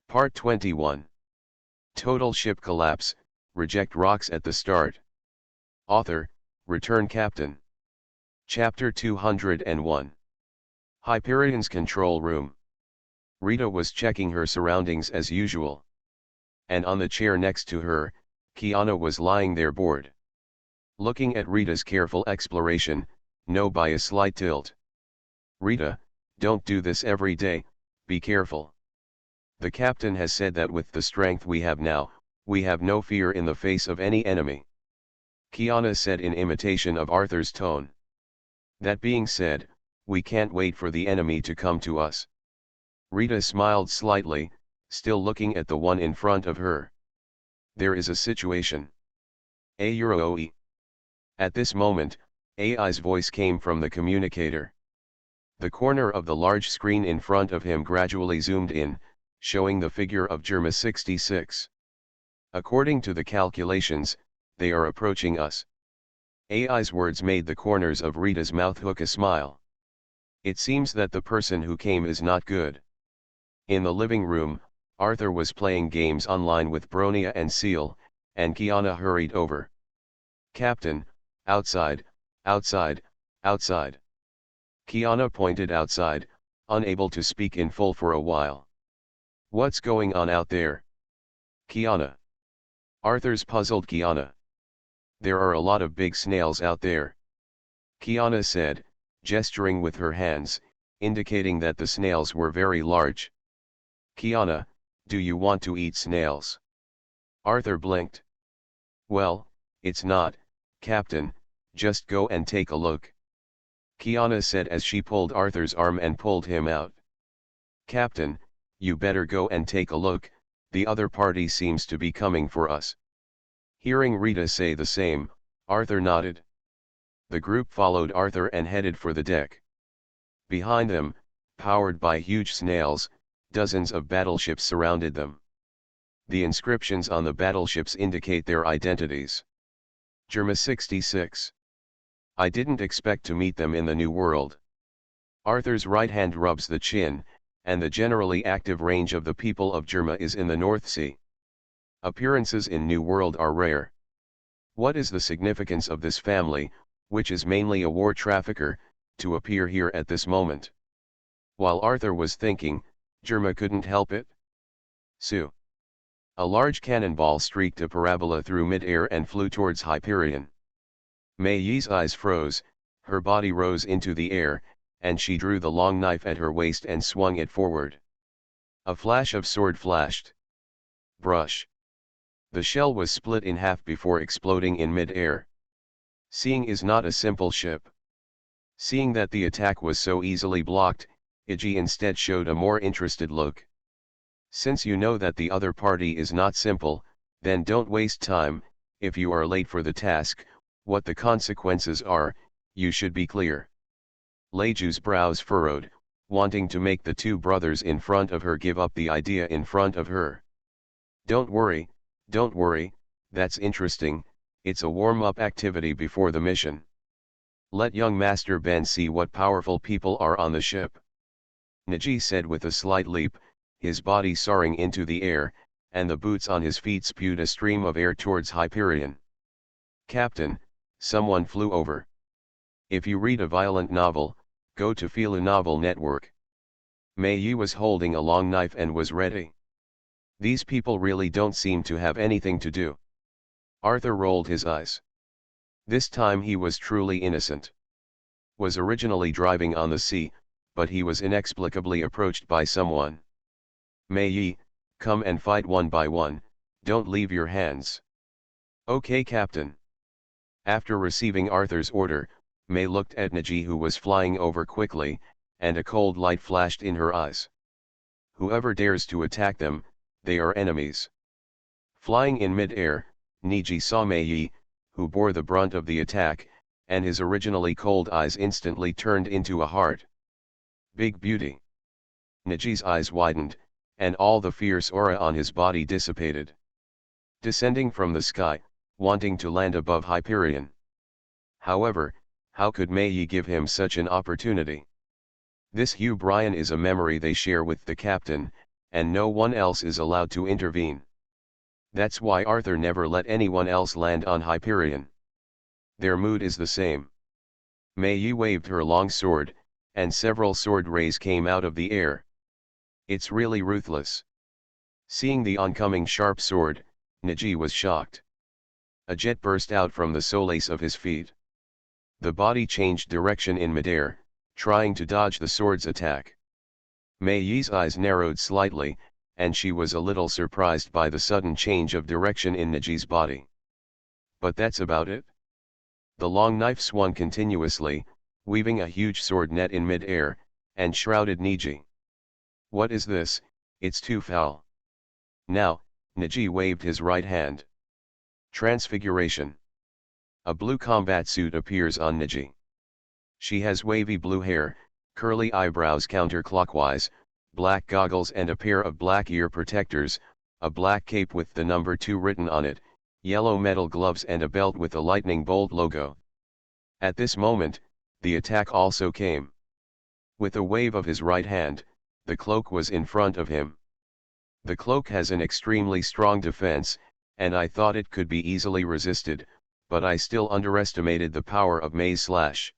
Part 21. Total ship collapse, reject rocks at the start. Author, Return Captain. Chapter 201. Hyperion's control room. Rita was checking her surroundings as usual. And on the chair next to her, Kiana was lying there bored. Looking at Rita's careful exploration, no by a slight tilt. Rita, don't do this every day, be careful. The captain has said that with the strength we have now, we have no fear in the face of any enemy. Kiana said in imitation of Arthur's tone. That being said, we can't wait for the enemy to come to us. Rita smiled slightly, still looking at the one in front of her. There is a situation. A-Euro-OE. At this moment, AI's voice came from the communicator. The corner of the large screen in front of him gradually zoomed in, showing the figure of Germa 66. According to the calculations, they are approaching us. AI's words made the corners of Rita's mouth hook a smile. It seems that the person who came is not good. In the living room, Arthur was playing games online with Bronia and Seal, and Kiana hurried over. Captain, outside, outside, outside. Kiana pointed outside, unable to speak in full for a while. What's going on out there? Kiana. Arthur's puzzled Kiana. There are a lot of big snails out there. Kiana said, gesturing with her hands, indicating that the snails were very large. Kiana, do you want to eat snails? Arthur blinked. Well, it's not, Captain, just go and take a look. Kiana said as she pulled Arthur's arm and pulled him out. Captain, you better go and take a look, the other party seems to be coming for us. Hearing Rita say the same, Arthur nodded. The group followed Arthur and headed for the deck. Behind them, powered by huge snails, dozens of battleships surrounded them. The inscriptions on the battleships indicate their identities. Germa 66. I didn't expect to meet them in the New World. Arthur's right hand rubs the chin, and the generally active range of the people of Germa is in the North Sea. Appearances in New World are rare. What is the significance of this family, which is mainly a war trafficker, to appear here at this moment? While Arthur was thinking, Germa couldn't help it. Sue. A large cannonball streaked a parabola through mid-air and flew towards Hyperion. Mei Yi's eyes froze, her body rose into the air, and she drew the long knife at her waist and swung it forward. A flash of sword flashed. Brush. The shell was split in half before exploding in mid-air. Seeing is not a simple ship. Seeing that the attack was so easily blocked, Iji instead showed a more interested look. Since you know that the other party is not simple, then don't waste time. If you are late for the task, what the consequences are, you should be clear. Leiju's brows furrowed, wanting to make the two brothers in front of her give up the idea in front of her. Don't worry, that's interesting, it's a warm-up activity before the mission. Let young Master Ben see what powerful people are on the ship. Neji said with a slight leap, his body soaring into the air, and the boots on his feet spewed a stream of air towards Hyperion. Captain, someone flew over. If you read a violent novel, go to Fila Novel Network. Mei Yi was holding a long knife and was ready. These people really don't seem to have anything to do. Arthur rolled his eyes. This time he was truly innocent. Was originally driving on the sea, but he was inexplicably approached by someone. Mei Yi, come and fight one by one, don't leave your hands. Okay, Captain. After receiving Arthur's order, Mei looked at Neji, who was flying over quickly, and a cold light flashed in her eyes. Whoever dares to attack them, they are enemies. Flying in mid-air, Neji saw Mei Yi, who bore the brunt of the attack, and his originally cold eyes instantly turned into a heart. Big beauty. Neji's eyes widened, and all the fierce aura on his body dissipated. Descending from the sky, wanting to land above Hyperion. However, how could Mei Yi give him such an opportunity? This Hugh Bryan is a memory they share with the captain, and no one else is allowed to intervene. That's why Arthur never let anyone else land on Hyperion. Their mood is the same. Mei Yi waved her long sword, and several sword rays came out of the air. It's really ruthless. Seeing the oncoming sharp sword, Neji was shocked. A jet burst out from the solace of his feet. The body changed direction in midair, trying to dodge the sword's attack. Mei Yi's eyes narrowed slightly, and she was a little surprised by the sudden change of direction in Neji's body. But that's about it. The long knife swung continuously, weaving a huge sword net in mid-air, and shrouded Neji. What is this? It's too foul. Now, Neji waved his right hand. Transfiguration. A blue combat suit appears on Neji. She has wavy blue hair, curly eyebrows counterclockwise, black goggles and a pair of black ear protectors, a black cape with the number 2 written on it, yellow metal gloves and a belt with a lightning bolt logo. At this moment, the attack also came. With a wave of his right hand, the cloak was in front of him. The cloak has an extremely strong defense, and I thought it could be easily resisted, but I still underestimated the power of Mei's slash.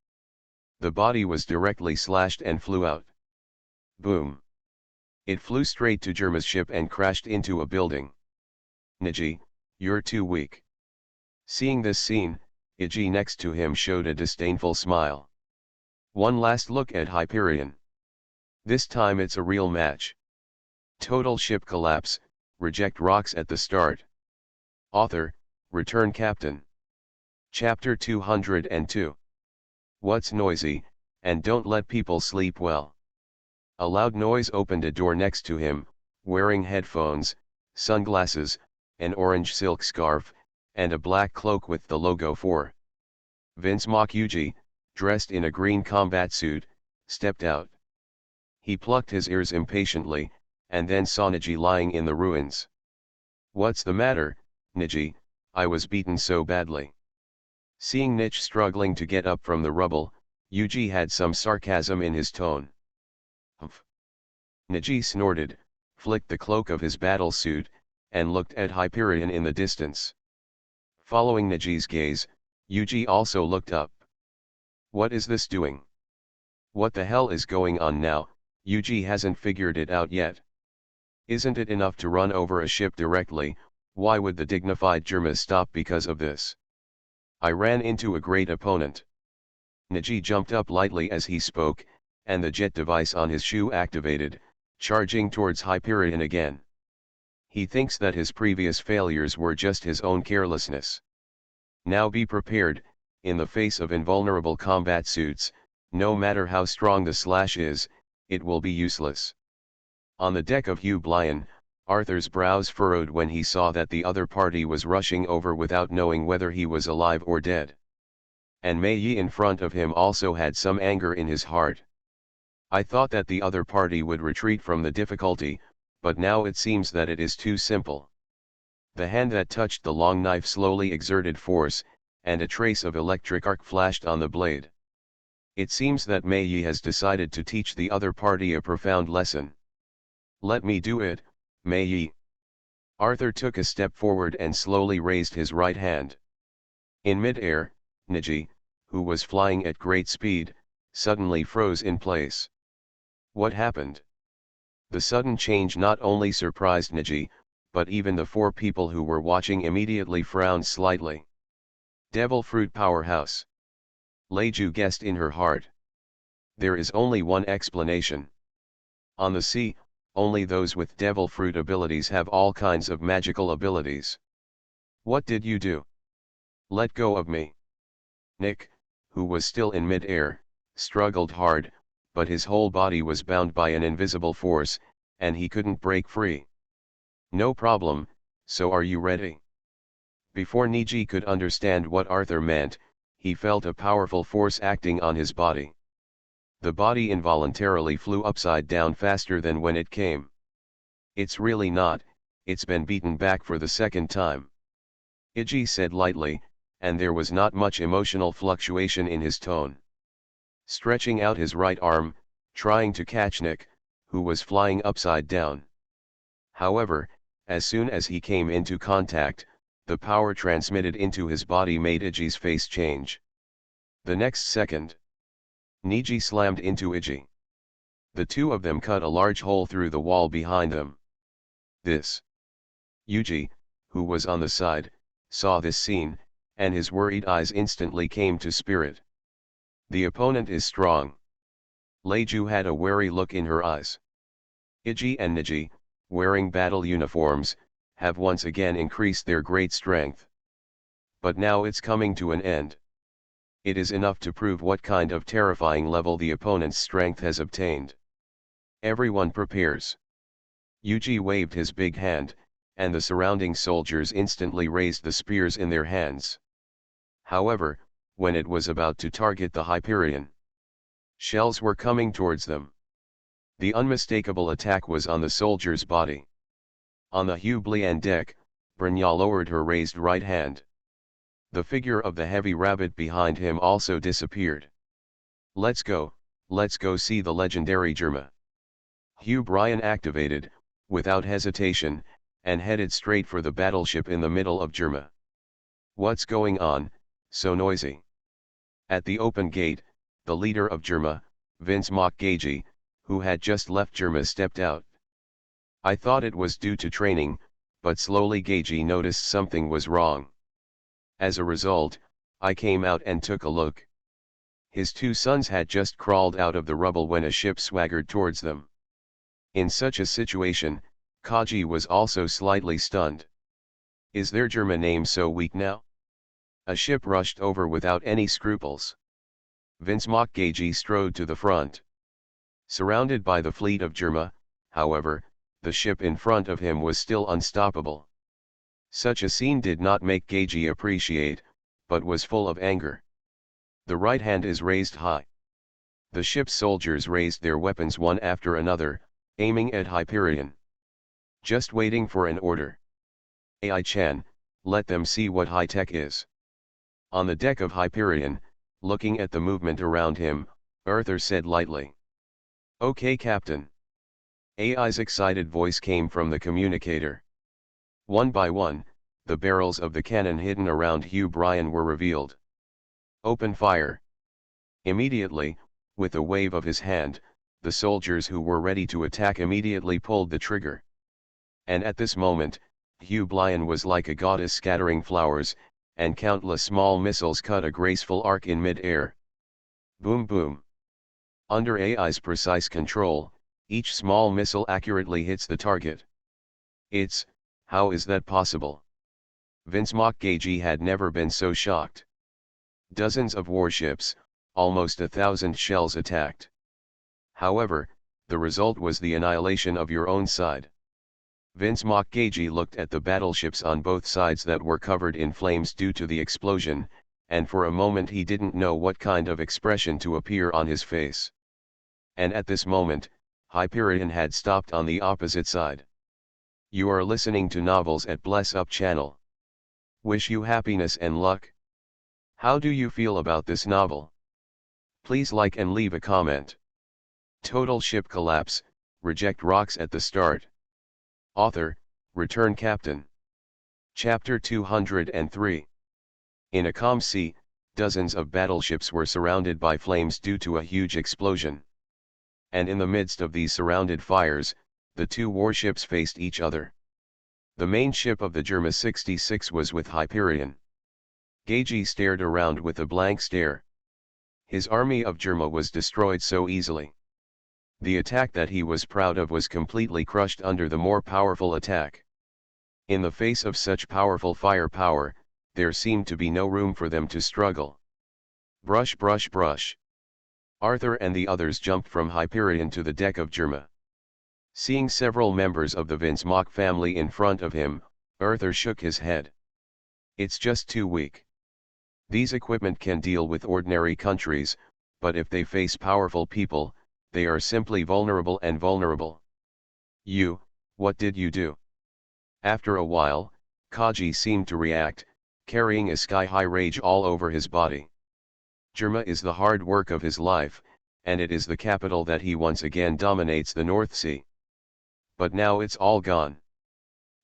The body was directly slashed and flew out. Boom! It flew straight to Germa's ship and crashed into a building. Neji, you're too weak. Seeing this scene, Iji next to him showed a disdainful smile. One last look at Hyperion. This time it's a real match. Total ship collapse, reject rocks at the start. Author, return captain. Chapter 202. What's noisy, and don't let people sleep well. A loud noise opened a door next to him, wearing headphones, sunglasses, an orange silk scarf, and a black cloak with the logo for Vince Makuji, dressed in a green combat suit, stepped out. He plucked his ears impatiently, and then saw Neji lying in the ruins. What's the matter, Neji? I was beaten so badly. Seeing Nich struggling to get up from the rubble, Yuji had some sarcasm in his tone. Humph. Neji snorted, flicked the cloak of his battle suit, and looked at Hyperion in the distance. Following Neji's gaze, Yuji also looked up. What is this doing? What the hell is going on now? Yuji hasn't figured it out yet. Isn't it enough to run over a ship directly? Why would the dignified Germa stop because of this? I ran into a great opponent. Neji jumped up lightly as he spoke, and the jet device on his shoe activated, charging towards Hyperion again. He thinks that his previous failures were just his own carelessness. Now be prepared, in the face of invulnerable combat suits, no matter how strong the slash is, it will be useless. On the deck of Hugh Blyan, Arthur's brows furrowed when he saw that the other party was rushing over without knowing whether he was alive or dead. And Mei Yi in front of him also had some anger in his heart. I thought that the other party would retreat from the difficulty, but now it seems that it is too simple. The hand that touched the long knife slowly exerted force, and a trace of electric arc flashed on the blade. It seems that Mei Yi has decided to teach the other party a profound lesson. Let me do it, Mei Yi. Arthur took a step forward and slowly raised his right hand. In mid-air, Neji, who was flying at great speed, suddenly froze in place. What happened? The sudden change not only surprised Neji, but even the 4 people who were watching immediately frowned slightly. Devil Fruit Powerhouse. Leiju guessed in her heart. There is only one explanation. On the sea, only those with devil fruit abilities have all kinds of magical abilities. What did you do? Let go of me. Nick, who was still in mid-air, struggled hard, but his whole body was bound by an invisible force, and he couldn't break free. No problem, so are you ready? Before Neji could understand what Arthur meant, he felt a powerful force acting on his body. The body involuntarily flew upside down faster than when it came. It's really not, it's been beaten back for the second time. Iji said lightly, and there was not much emotional fluctuation in his tone. Stretching out his right arm, trying to catch Nick, who was flying upside down. However, as soon as he came into contact, the power transmitted into his body made Ichi's face change. The next second, Niji slammed into Ichi. The two of them cut a large hole through the wall behind them. This. Yuji, who was on the side, saw this scene, and his worried eyes instantly came to spirit. The opponent is strong. Leiju had a wary look in her eyes. Ichi and Niji, wearing battle uniforms, have once again increased their great strength. But now it's coming to an end. It is enough to prove what kind of terrifying level the opponent's strength has obtained. Everyone prepares. Yuji waved his big hand, and the surrounding soldiers instantly raised the spears in their hands. However, when it was about to target the Hyperion, shells were coming towards them. The unmistakable attack was on the soldier's body. On the Hublian deck, Brynja lowered her raised right hand. The figure of the heavy rabbit behind him also disappeared. Let's go see the legendary Germa. Brian activated, without hesitation, and headed straight for the battleship in the middle of Germa. What's going on, so noisy? At the open gate, the leader of Germa, Vince Mokgeji, who had just left Germa, stepped out. I thought it was due to training, but slowly Geiji noticed something was wrong. As a result, I came out and took a look. His two sons had just crawled out of the rubble when a ship swaggered towards them. In such a situation, Kaji was also slightly stunned. Is their German name so weak now? A ship rushed over without any scruples. Vince Mokgeji strode to the front. Surrounded by the fleet of Germa, however, the ship in front of him was still unstoppable. Such a scene did not make Geiji appreciate, but was full of anger. The right hand is raised high. The ship's soldiers raised their weapons one after another, aiming at Hyperion. Just waiting for an order. Ai-chan, let them see what high-tech is. On the deck of Hyperion, looking at the movement around him, Arthur said lightly. Okay, Captain. Ai's excited voice came from the communicator. One by one, the barrels of the cannon hidden around Brian were revealed. Open fire. Immediately, with a wave of his hand, the soldiers who were ready to attack immediately pulled the trigger. And at this moment, Brian was like a goddess scattering flowers, and countless small missiles cut a graceful arc in mid-air. Boom boom. Under Ai's precise control, each small missile accurately hits the target. How is that possible? Vince Mokgeji had never been so shocked. Dozens of warships, almost 1,000 shells attacked. However, the result was the annihilation of your own side. Vince Mokgeji looked at the battleships on both sides that were covered in flames due to the explosion, and for a moment he didn't know what kind of expression to appear on his face. And at this moment, Hyperion had stopped on the opposite side. You are listening to Novels at Bless Up channel. Wish you happiness and luck. How do you feel about this novel? Please like and leave a comment. Total ship collapse, reject rocks at the start. Author, Return Captain. Chapter 203. In a calm sea, dozens of battleships were surrounded by flames due to a huge explosion. And in the midst of these surrounded fires, the two warships faced each other. The main ship of the Germa 66 was with Hyperion. Geiji stared around with a blank stare. His army of Germa was destroyed so easily. The attack that he was proud of was completely crushed under the more powerful attack. In the face of such powerful firepower, there seemed to be no room for them to struggle. Brush brush brush. Arthur and the others jumped from Hyperion to the deck of Germa. Seeing several members of the Vince Mok family in front of him, Arthur shook his head. It's just too weak. These equipment can deal with ordinary countries, but if they face powerful people, they are simply vulnerable and vulnerable. What did you do? After a while, Kaji seemed to react, carrying a sky-high rage all over his body. Germa is the hard work of his life, and it is the capital that he once again dominates the North Sea. But now it's all gone.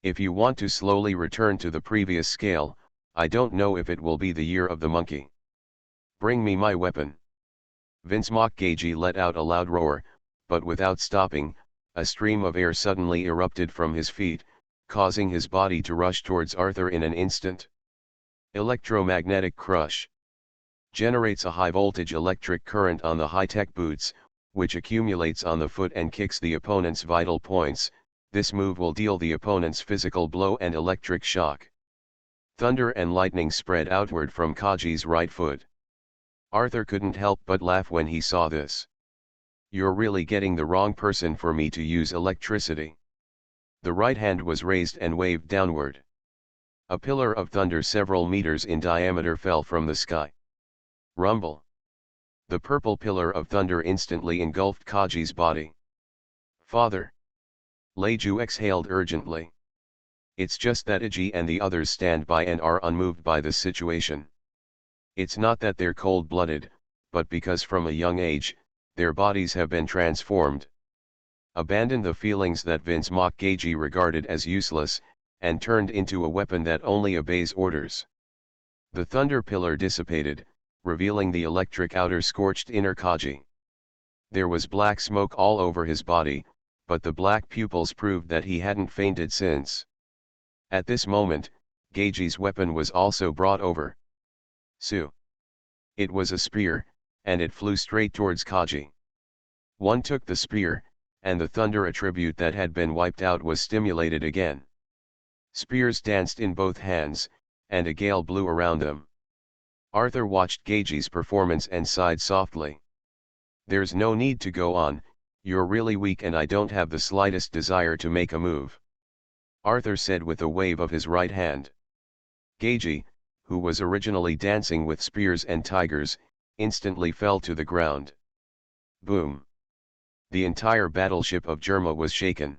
If you want to slowly return to the previous scale, I don't know if it will be the year of the monkey. Bring me my weapon. Vinsmock Gagey let out a loud roar, but without stopping, a stream of air suddenly erupted from his feet, causing his body to rush towards Arthur in an instant. Electromagnetic crush. Generates a high-voltage electric current on the high-tech boots, which accumulates on the foot and kicks the opponent's vital points. This move will deal the opponent's physical blow and electric shock. Thunder and lightning spread outward from Kaji's right foot. Arthur couldn't help but laugh when he saw this. You're really getting the wrong person for me to use electricity. The right hand was raised and waved downward. A pillar of thunder several meters in diameter fell from the sky. Rumble. The purple pillar of thunder instantly engulfed Kaji's body. Father. Leiju exhaled urgently. It's just that Iji and the others stand by and are unmoved by the situation. It's not that they're cold-blooded, but because from a young age, their bodies have been transformed. Abandon the feelings that Vinsmock Gagey regarded as useless, and turned into a weapon that only obeys orders. The thunder pillar dissipated, revealing the electric outer scorched inner Kaji. There was black smoke all over his body, but the black pupils proved that he hadn't fainted since. At this moment, Gagey's weapon was also brought over. Su. It was a spear, and it flew straight towards Kaji. One took the spear, and the thunder attribute that had been wiped out was stimulated again. Spears danced in both hands, and a gale blew around them. Arthur watched Gagey's performance and sighed softly. There's no need to go on, you're really weak and I don't have the slightest desire to make a move. Arthur said with a wave of his right hand. Gagey, who was originally dancing with spears and tigers, instantly fell to the ground. Boom. The entire battleship of Germa was shaken.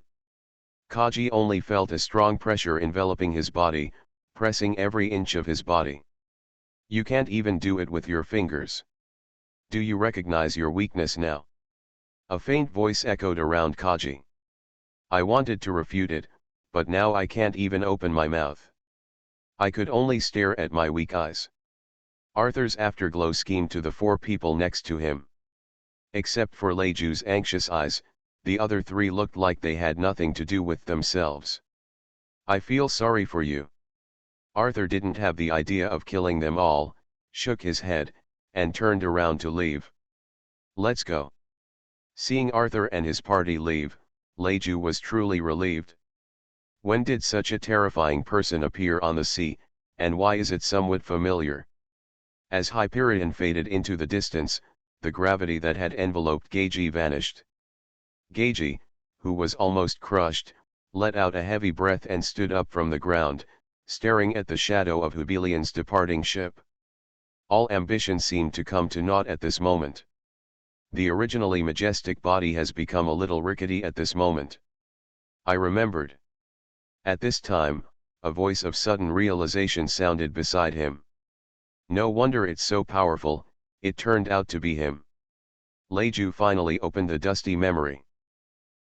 Kaji only felt a strong pressure enveloping his body, pressing every inch of his body. You can't even do it with your fingers. Do you recognize your weakness now? A faint voice echoed around Kaji. I wanted to refute it, but now I can't even open my mouth. I could only stare at my weak eyes. Arthur's afterglow schemed to the four people next to him. Except for Leiju's anxious eyes, the other three looked like they had nothing to do with themselves. I feel sorry for you. Arthur didn't have the idea of killing them all, shook his head, and turned around to leave. Let's go. Seeing Arthur and his party leave, Leiju was truly relieved. When did such a terrifying person appear on the sea, and why is it somewhat familiar? As Hyperion faded into the distance, the gravity that had enveloped Gagey vanished. Gagey, who was almost crushed, let out a heavy breath and stood up from the ground, staring at the shadow of Hubelion's departing ship. All ambition seemed to come to naught at this moment. The originally majestic body has become a little rickety at this moment. I remembered. At this time, a voice of sudden realization sounded beside him. No wonder it's so powerful, it turned out to be him. Leiju finally opened the dusty memory.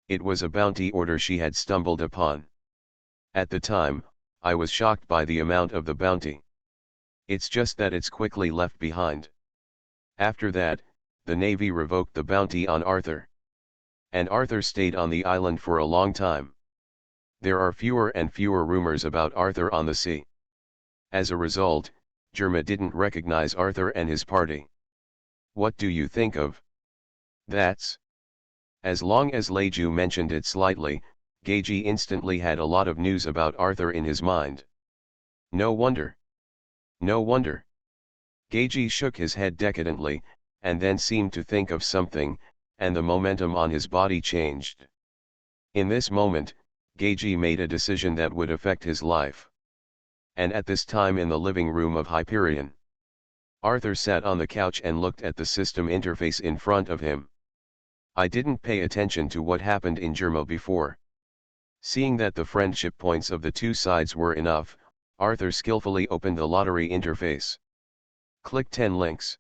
It was a bounty order she had stumbled upon. At the time, I was shocked by the amount of the bounty. It's just that it's quickly left behind. After that, the Navy revoked the bounty on Arthur. And Arthur stayed on the island for a long time. There are fewer and fewer rumors about Arthur on the sea. As a result, Germa didn't recognize Arthur and his party. What do you think of? That's. As long as Leiju mentioned it slightly, Gagey instantly had a lot of news about Arthur in his mind. No wonder. No wonder. Gagey shook his head decadently, and then seemed to think of something, and the momentum on his body changed. In this moment, Gagey made a decision that would affect his life. And at this time in the living room of Hyperion, Arthur sat on the couch and looked at the system interface in front of him. I didn't pay attention to what happened in Germa before. Seeing that the friendship points of the two sides were enough, Arthur skillfully opened the lottery interface. Click 10 links.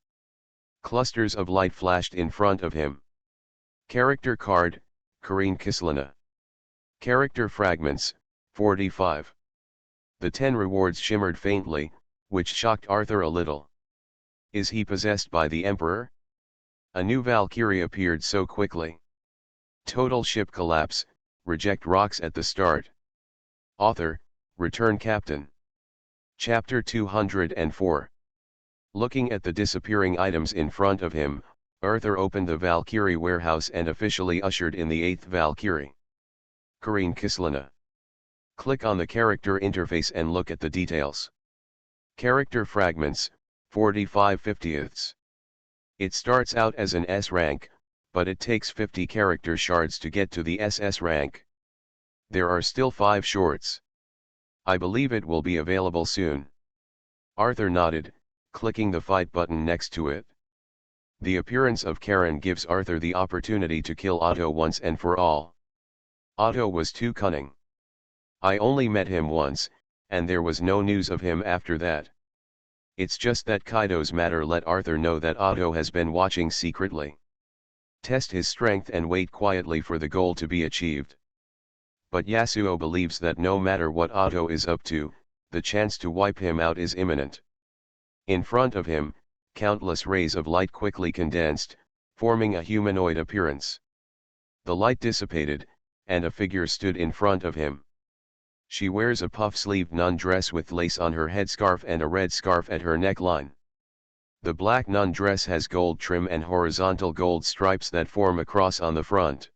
Clusters of light flashed in front of him. Character card, Karine Kislina. Character fragments, 45. The 10 rewards shimmered faintly, which shocked Arthur a little. Is he possessed by the Emperor? A new Valkyrie appeared so quickly. Total ship collapse, reject rocks at the start. Author, return captain. Chapter 204. Looking at the disappearing items in front of him, Arthur opened the Valkyrie warehouse and officially ushered in the 8th Valkyrie. Karine Kislana. Click on the character interface and look at the details. Character fragments, 45/50ths. It starts out as an S rank, but it takes 50 character shards to get to the SS rank. There are still 5 shorts. I believe it will be available soon. Arthur nodded, clicking the fight button next to it. The appearance of Karen gives Arthur the opportunity to kill Otto once and for all. Otto was too cunning. I only met him once, and there was no news of him after that. It's just that Kaido's matter let Arthur know that Otto has been watching secretly. Test his strength and wait quietly for the goal to be achieved. But Yasuo believes that no matter what Otto is up to, the chance to wipe him out is imminent. In front of him, countless rays of light quickly condensed, forming a humanoid appearance. The light dissipated, and a figure stood in front of him. She wears a puff-sleeved nun dress with lace on her headscarf and a red scarf at her neckline. The black nun dress has gold trim and horizontal gold stripes that form a cross on the front.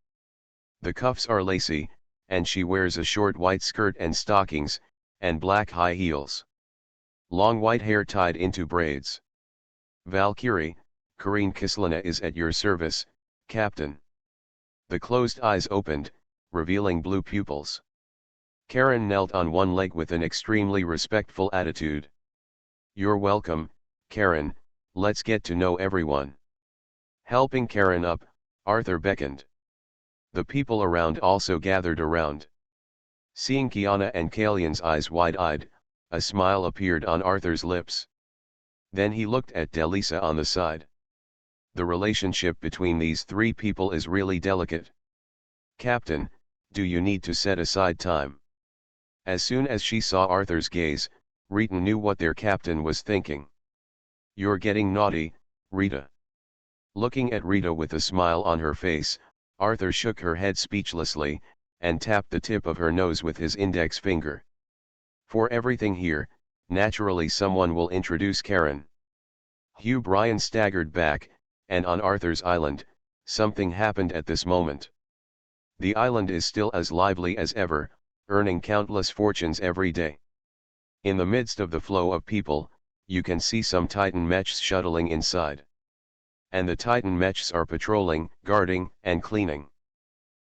The cuffs are lacy, and she wears a short white skirt and stockings, and black high heels. Long white hair tied into braids. Valkyrie, Karine Kislana is at your service, Captain. The closed eyes opened, revealing blue pupils. Karen knelt on one leg with an extremely respectful attitude. You're welcome, Karen, let's get to know everyone. Helping Karen up, Arthur beckoned. The people around also gathered around. Seeing Kiana and Kalian's eyes wide-eyed, a smile appeared on Arthur's lips. Then he looked at Delisa on the side. The relationship between these 3 people is really delicate. Captain, do you need to set aside time? As soon as she saw Arthur's gaze, Rita knew what their captain was thinking. You're getting naughty, Rita. Looking at Rita with a smile on her face, Arthur shook her head speechlessly, and tapped the tip of her nose with his index finger. For everything here, naturally someone will introduce Karen. Hugh Bryan staggered back, and on Arthur's island, something happened at this moment. The island is still as lively as ever, earning countless fortunes every day. In the midst of the flow of people, you can see some Titan mechs shuttling inside. And the Titan mechs are patrolling, guarding, and cleaning.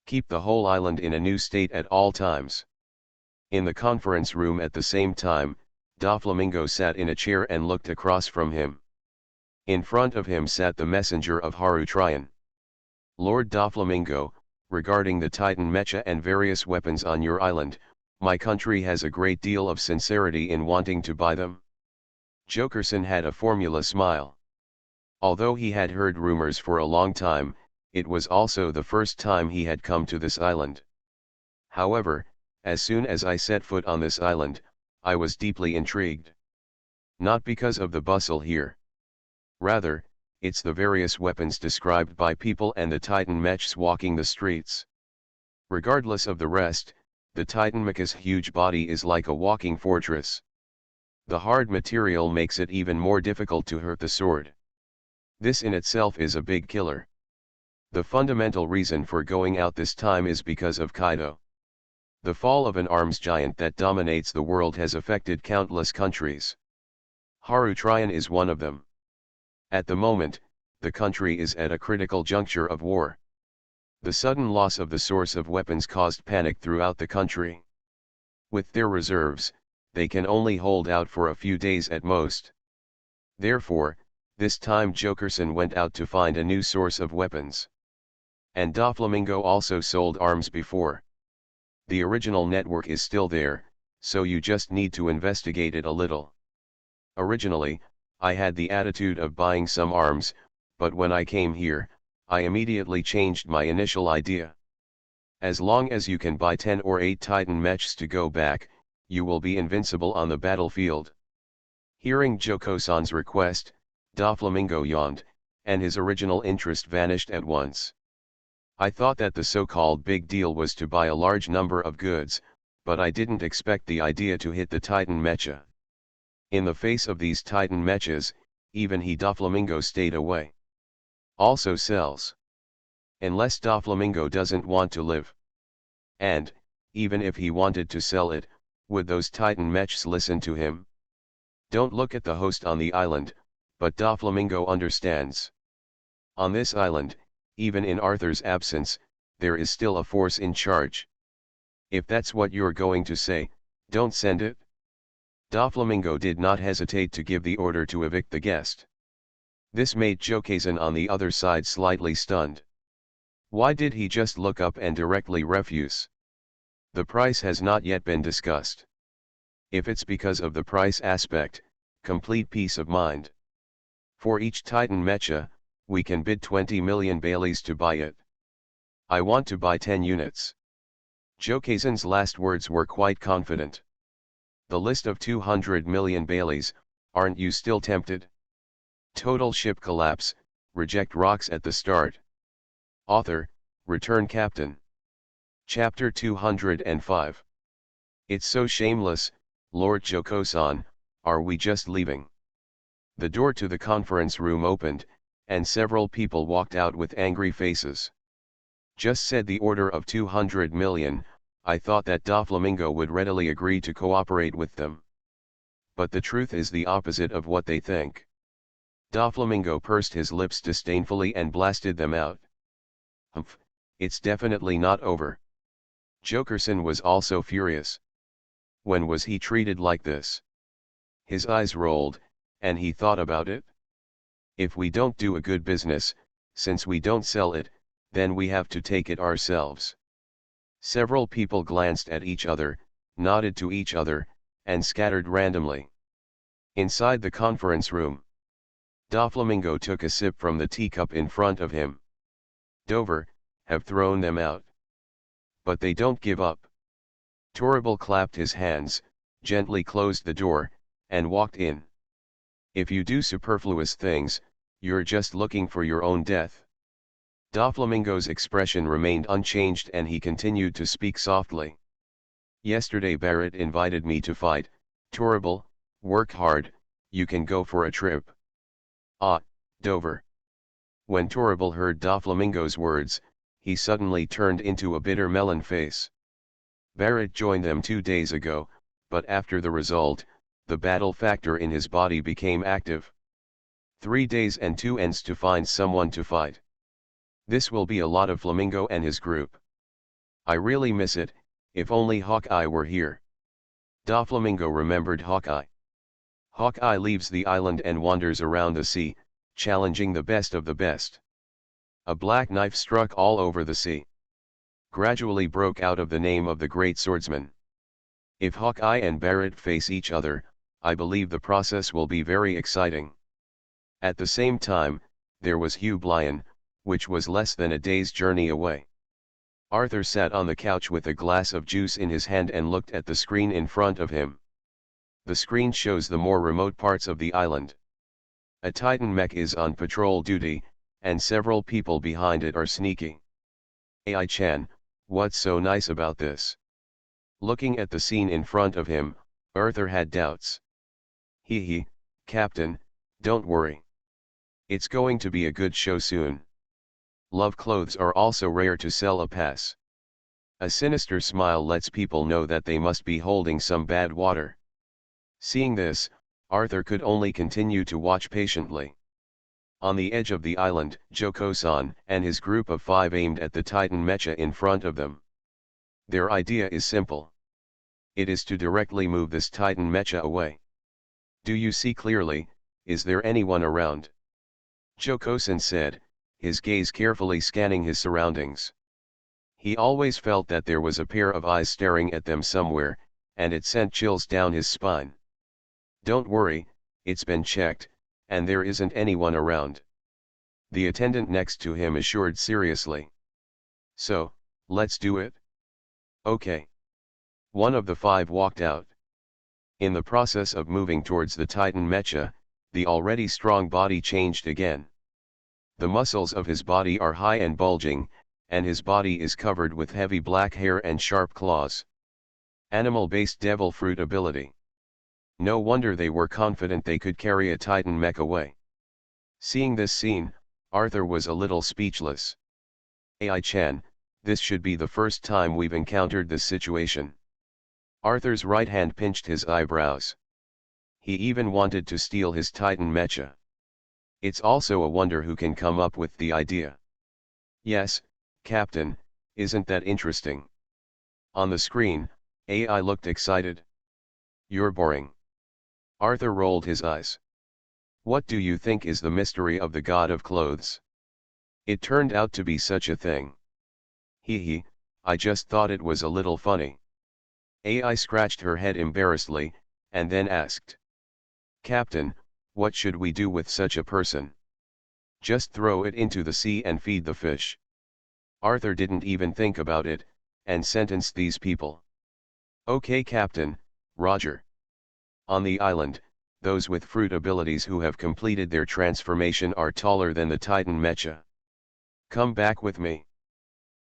Keep the whole island in a new state at all times. In the conference room at the same time, Doflamingo sat in a chair and looked across from him. In front of him sat the messenger of Haru Tryon. Lord Doflamingo, regarding the Titan mecha and various weapons on your island, my country has a great deal of sincerity in wanting to buy them. Jokerson had a formula smile. Although he had heard rumors for a long time, it was also the first time he had come to this island. However, as soon as I set foot on this island, I was deeply intrigued. Not because of the bustle here. Rather, it's the various weapons described by people and the Titan mechs walking the streets. Regardless of the rest, the Titan mecha's huge body is like a walking fortress. The hard material makes it even more difficult to hurt the sword. This in itself is a big killer. The fundamental reason for going out this time is because of Kaido. The fall of an arms giant that dominates the world has affected countless countries. Haru Tryon is one of them. At the moment, the country is at a critical juncture of war. The sudden loss of the source of weapons caused panic throughout the country. With their reserves, they can only hold out for a few days at most. Therefore, this time Jokerson went out to find a new source of weapons. And Doflamingo also sold arms before. The original network is still there, so you just need to investigate it a little. Originally, I had the attitude of buying some arms, but when I came here, I immediately changed my initial idea. As long as you can buy 10 or 8 Titan mechs to go back, you will be invincible on the battlefield. Hearing Joko-san's request, Doflamingo yawned, and his original interest vanished at once. I thought that the so-called big deal was to buy a large number of goods, but I didn't expect the idea to hit the Titan mecha. In the face of these Titan mechas, even he Doflamingo stayed away. Also sells. Unless Doflamingo doesn't want to live. And, even if he wanted to sell it, would those Titan mechs listen to him? Don't look at the host on the island, but Doflamingo understands. On this island, even in Arthur's absence, there is still a force in charge. If that's what you're going to say, don't send it. Doflamingo did not hesitate to give the order to evict the guest. This made Joko-san on the other side slightly stunned. Why did he just look up and directly refuse? The price has not yet been discussed. If it's because of the price aspect, complete peace of mind. For each Titan mecha, we can bid 20 million Baileys to buy it. I want to buy 10 units. Joko-san's last words were quite confident. The list of 200 million Baileys, aren't you still tempted? Total ship collapse, reject rocks at the start. Author, Return Captain. Chapter 205. It's so shameless, Lord Joko-san, are we just leaving? The door to the conference room opened, and several people walked out with angry faces. Just said the order of 200 million, I thought that Doflamingo would readily agree to cooperate with them. But the truth is the opposite of what they think. Doflamingo pursed his lips disdainfully and blasted them out. Humph, it's definitely not over. Joko-san was also furious. When was he treated like this? His eyes rolled, and he thought about it. If we don't do a good business, since we don't sell it, then we have to take it ourselves. Several people glanced at each other, nodded to each other, and scattered randomly. Inside the conference room, Doflamingo took a sip from the teacup in front of him. Dover, have thrown them out. But they don't give up. Torrible clapped his hands, gently closed the door, and walked in. If you do superfluous things, you're just looking for your own death. Doflamingo's expression remained unchanged and he continued to speak softly. Yesterday Barrett invited me to fight. Torrible, work hard, you can go for a trip. Ah, Dover. When Torrible heard Doflamingo's words, he suddenly turned into a bitter melon face. Barrett joined them 2 days ago, but after the result, the battle factor in his body became active. 3 days and 2 ends to find someone to fight. This will be a lot of Flamingo and his group. I really miss it, if only Hawkeye were here. Doflamingo remembered Hawkeye. Hawkeye leaves the island and wanders around the sea, challenging the best of the best. A black knife struck all over the sea. Gradually broke out of the name of the great swordsman. If Hawkeye and Barrett face each other, I believe the process will be very exciting. At the same time, there was Hugh Blyan, which was less than a day's journey away. Arthur sat on the couch with a glass of juice in his hand and looked at the screen in front of him. The screen shows the more remote parts of the island. A Titan mech is on patrol duty, and several people behind it are sneaking. Ai-chan, what's so nice about this? Looking at the scene in front of him, Arthur had doubts. Hee, Captain, don't worry. It's going to be a good show soon. Love clothes are also rare to sell a pass. A sinister smile lets people know that they must be holding some bad water. Seeing this, Arthur could only continue to watch patiently. On the edge of the island, Joko-san and his group of 5 aimed at the Titan mecha in front of them. Their idea is simple. It is to directly move this Titan mecha away. Do you see clearly? Is there anyone around? Joko-san said, his gaze carefully scanning his surroundings. He always felt that there was a pair of eyes staring at them somewhere, and it sent chills down his spine. Don't worry, it's been checked, and there isn't anyone around. The attendant next to him assured seriously. So, Let's do it? Okay. One of the five walked out. In the process of moving towards the Titan mecha, the already strong body changed again. The muscles of his body are high and bulging, and his body is covered with heavy black hair and sharp claws. Animal-based devil fruit ability. No wonder they were confident they could carry a Titan mech away. Seeing this scene, Arthur was a little speechless. AI-chan, this should be the first time we've encountered this situation. Arthur's right hand pinched his eyebrows. He even wanted to steal his Titan mecha. It's also a wonder who can come up with the idea. Yes, Captain, isn't that interesting? On the screen, AI looked excited. You're boring. Arthur rolled his eyes. What do you think is the mystery of the god of clothes? It turned out to be such a thing. Hee, I just thought it was a little funny. AI scratched her head embarrassedly, and then asked. Captain, what should we do with such a person? Just throw it into the sea and feed the fish. Arthur didn't even think about it, and sentenced these people. Okay Captain, Roger. On the island, those with fruit abilities who have completed their transformation are taller than the Titan mecha. Come back with me.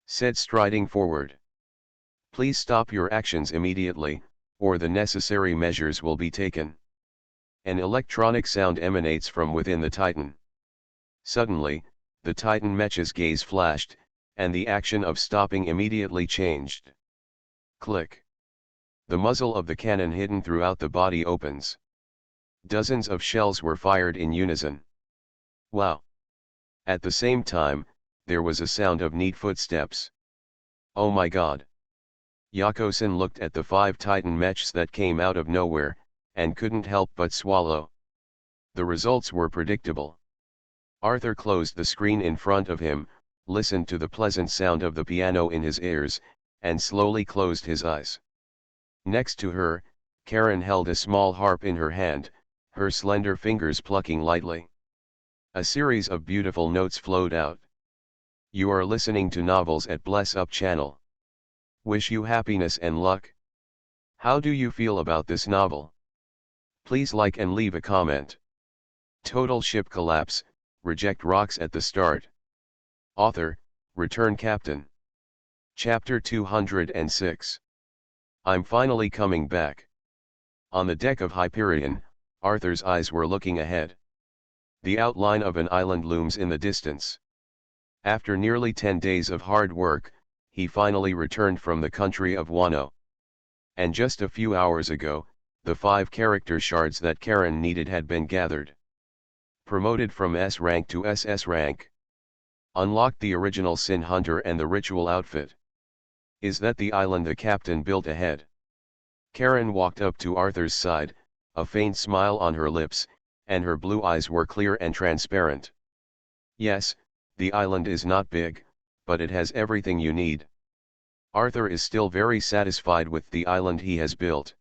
Said striding forward. Please stop your actions immediately, or the necessary measures will be taken. An electronic sound emanates from within the Titan. Suddenly, the Titan mecha's gaze flashed, and the action of stopping immediately changed. Click. The muzzle of the cannon hidden throughout the body opens. Dozens of shells were fired in unison. Wow! At the same time, there was a sound of neat footsteps. Oh my god! Yakosen looked at the 5 Titan mechs that came out of nowhere, and couldn't help but swallow. The results were predictable. Arthur closed the screen in front of him, listened to the pleasant sound of the piano in his ears, and slowly closed his eyes. Next to her, Karen held a small harp in her hand, her slender fingers plucking lightly. A series of beautiful notes flowed out. You are listening to Novels at Bless Up channel. Wish you happiness and luck. How do you feel about this novel? Please like and leave a comment. Total ship collapse, reject rocks at the start. Author, Return Captain. Chapter 206. I'm finally coming back. On the deck of Hyperion, Arthur's eyes were looking ahead. The outline of an island looms in the distance. After nearly 10 days of hard work, he finally returned from the country of Wano. And just a few hours ago, the 5 character shards that Karen needed had been gathered. Promoted from S rank to SS rank. Unlocked the original Sin Hunter and the ritual outfit. Is that the island the captain built ahead? Karen walked up to Arthur's side, a faint smile on her lips, and her blue eyes were clear and transparent. Yes, the island is not big, but it has everything you need. Arthur is still very satisfied with the island he has built.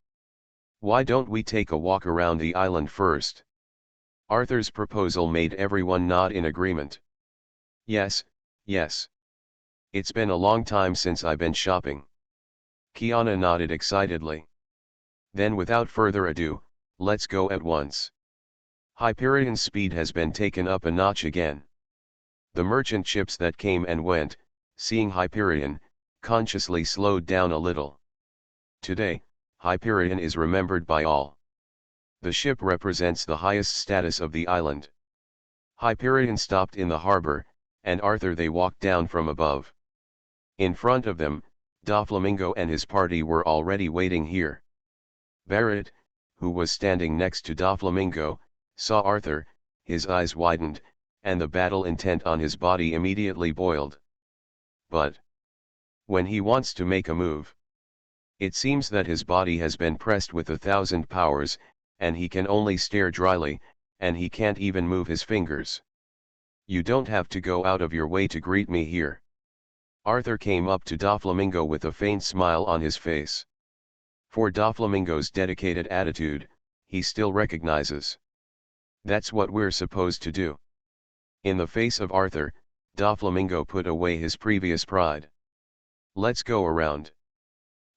Why don't we take a walk around the island first? Arthur's proposal made everyone nod in agreement. Yes, yes. It's been a long time since I've been shopping. Kiana nodded excitedly. Then without further ado, let's go at once. Hyperion's speed has been taken up a notch again. The merchant ships that came and went, seeing Hyperion, consciously slowed down a little. Today, Hyperion is remembered by all. The ship represents the highest status of the island. Hyperion stopped in the harbor, and Arthur they walked down from above. In front of them, Doflamingo and his party were already waiting here. Barrett, who was standing next to Doflamingo, saw Arthur, his eyes widened, and the battle intent on his body immediately boiled. But when he wants to make a move, it seems that his body has been pressed with 1,000 powers, and he can only stare dryly, and he can't even move his fingers. You don't have to go out of your way to greet me here. Arthur came up to Doflamingo with a faint smile on his face. For Doflamingo's dedicated attitude, he still recognizes. That's what we're supposed to do. In the face of Arthur, Doflamingo put away his previous pride. Let's go around.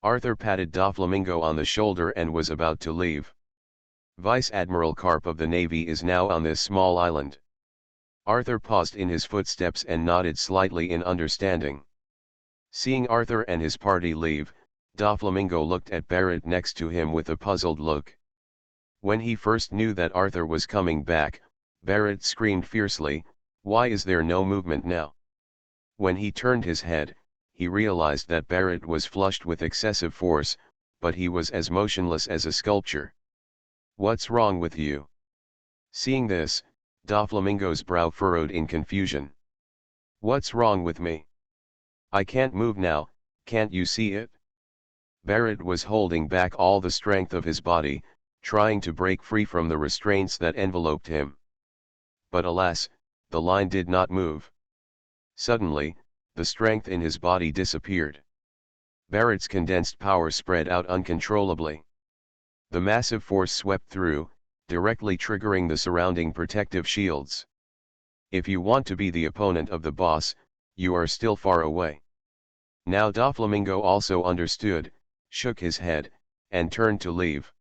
Arthur patted Doflamingo on the shoulder and was about to leave. Vice Admiral Karp of the Navy is now on this small island. Arthur paused in his footsteps and nodded slightly in understanding. Seeing Arthur and his party leave, Doflamingo looked at Barrett next to him with a puzzled look. When he first knew that Arthur was coming back, Barrett screamed fiercely, "Why is there no movement now?" When he turned his head, he realized that Barrett was flushed with excessive force, but he was as motionless as a sculpture. "What's wrong with you?" Seeing this, Doflamingo's brow furrowed in confusion. "What's wrong with me? I can't move now, can't you see it?" Barrett was holding back all the strength of his body, trying to break free from the restraints that enveloped him. But alas, the line did not move. Suddenly, the strength in his body disappeared. Barrett's condensed power spread out uncontrollably. The massive force swept through, directly triggering the surrounding protective shields. If you want to be the opponent of the boss, you are still far away. Now Doflamingo also understood, shook his head, and turned to leave.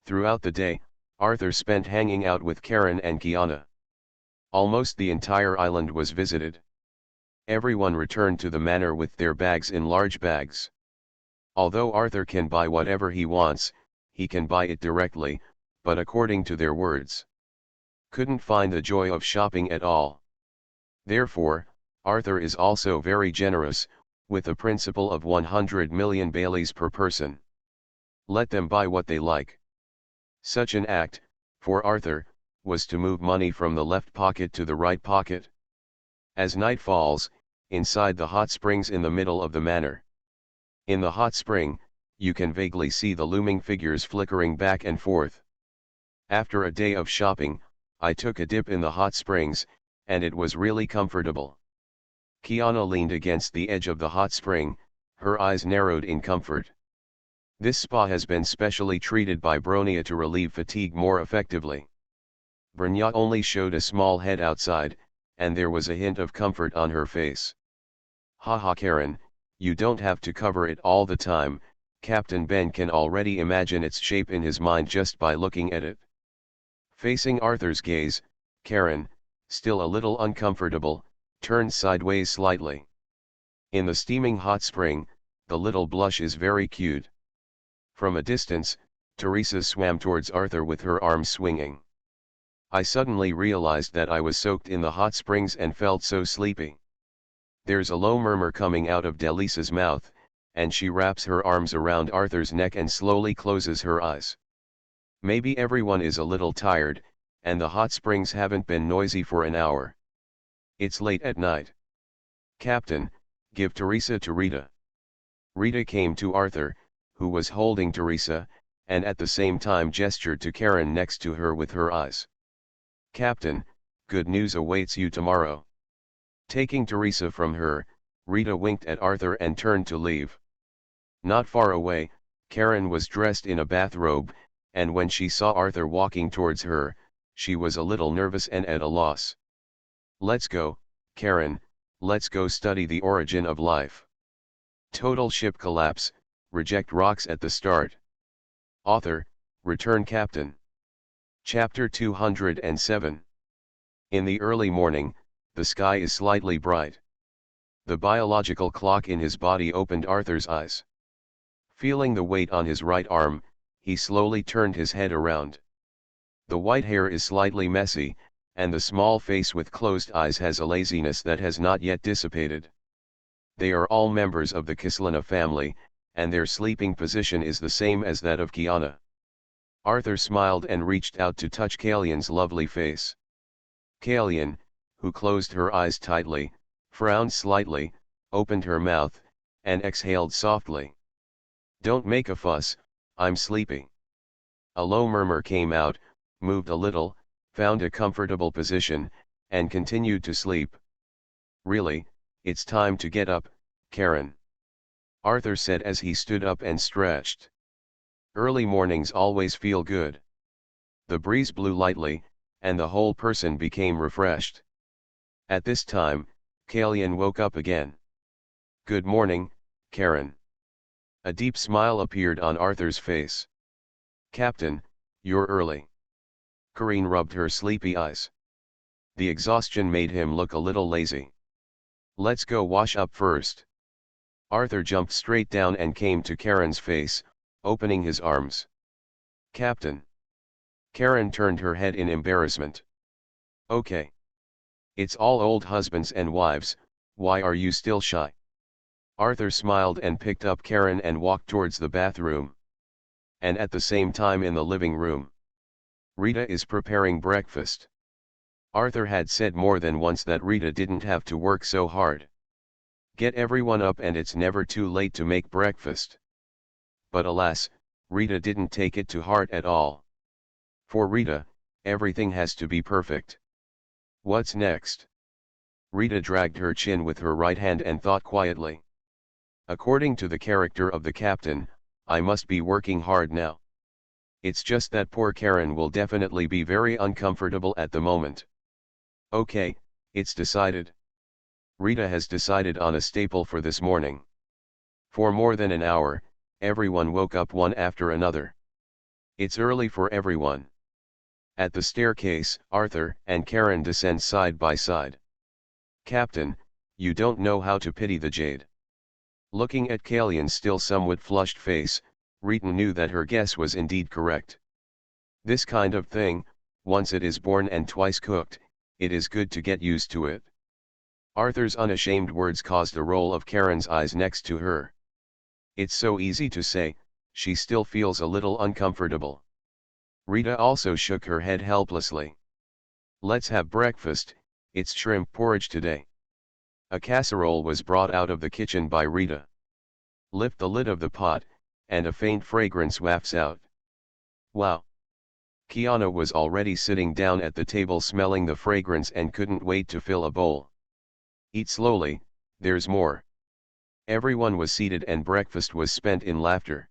Throughout the day, Arthur spent hanging out with Karen and Kiana. Almost the entire island was visited. Everyone returned to the manor with their bags in large bags. Although Arthur can buy whatever he wants, he can buy it directly, but according to their words, couldn't find the joy of shopping at all. Therefore, Arthur is also very generous, with a principle of 100 million Baileys per person. Let them buy what they like. Such an act, for Arthur, was to move money from the left pocket to the right pocket. As night falls, inside the hot springs in the middle of the manor. In the hot spring, you can vaguely see the looming figures flickering back and forth. After a day of shopping, I took a dip in the hot springs, and it was really comfortable. Kiana leaned against the edge of the hot spring, her eyes narrowed in comfort. This spa has been specially treated by Bronia to relieve fatigue more effectively. Brnya only showed a small head outside, and there was a hint of comfort on her face. "Haha Karen, you don't have to cover it all the time, Captain Ben can already imagine its shape in his mind just by looking at it." Facing Arthur's gaze, Karen, still a little uncomfortable, turned sideways slightly. In the steaming hot spring, the little blush is very cute. From a distance, Teresa swam towards Arthur with her arms swinging. I suddenly realized that I was soaked in the hot springs and felt so sleepy. There's a low murmur coming out of Delisa's mouth, and she wraps her arms around Arthur's neck and slowly closes her eyes. Maybe everyone is a little tired, and the hot springs haven't been noisy for an hour. It's late at night. "Captain, give Teresa to Rita." Rita came to Arthur, who was holding Teresa, and at the same time gestured to Karen next to her with her eyes. "Captain, good news awaits you tomorrow." Taking Teresa from her, Rita winked at Arthur and turned to leave. Not far away, Karen was dressed in a bathrobe, and when she saw Arthur walking towards her, she was a little nervous and at a loss. "Let's go, Karen, let's go study the origin of life." Total ship collapse, reject rocks at the start. Author, return Captain. Chapter 207. In the early morning, the sky is slightly bright. The biological clock in his body opened Arthur's eyes. Feeling the weight on his right arm, he slowly turned his head around. The white hair is slightly messy, and the small face with closed eyes has a laziness that has not yet dissipated. They are all members of the Kislana family, and their sleeping position is the same as that of Kiana. Arthur smiled and reached out to touch Kalian's lovely face. Kalian, who closed her eyes tightly, frowned slightly, opened her mouth, and exhaled softly. "Don't make a fuss, I'm sleepy." A low murmur came out, moved a little, found a comfortable position, and continued to sleep. "Really, it's time to get up, Karen," Arthur said as he stood up and stretched. Early mornings always feel good. The breeze blew lightly, and the whole person became refreshed. At this time, Kalian woke up again. "Good morning, Karen. A deep smile appeared on Arthur's face. Captain, you're early. Karen rubbed her sleepy eyes. The exhaustion made him look a little lazy. Let's go wash up first. Arthur jumped straight down and came to Karen's face, opening his arms. Captain. Karen turned her head in embarrassment. Okay. It's all old husbands and wives, why are you still shy? Arthur smiled and picked up Karen and walked towards the bathroom. And at the same time in the living room. Rita is preparing breakfast. Arthur had said more than once that Rita didn't have to work so hard. Get everyone up and it's never too late to make breakfast. But alas, Rita didn't take it to heart at all. For Rita, everything has to be perfect. What's next? Rita dragged her chin with her right hand and thought quietly. According to the character of the captain, I must be working hard now. It's just that poor Karen will definitely be very uncomfortable at the moment. Okay, it's decided. Rita has decided on a staple for this morning. For more than an hour, everyone woke up one after another. It's early for everyone. At the staircase, Arthur and Karen descend side by side. Captain, you don't know how to pity the jade. Looking at Kalian's still somewhat flushed face, Rita knew that her guess was indeed correct. This kind of thing, once it is born and twice cooked, it is good to get used to it. Arthur's unashamed words caused a roll of Karen's eyes next to her. It's so easy to say, she still feels a little uncomfortable. Rita also shook her head helplessly. Let's have breakfast, it's shrimp porridge today. A casserole was brought out of the kitchen by Rita. Lift the lid of the pot, and a faint fragrance wafts out. Wow! Kiana was already sitting down at the table smelling the fragrance and couldn't wait to fill a bowl. Eat slowly, there's more. Everyone was seated and breakfast was spent in laughter.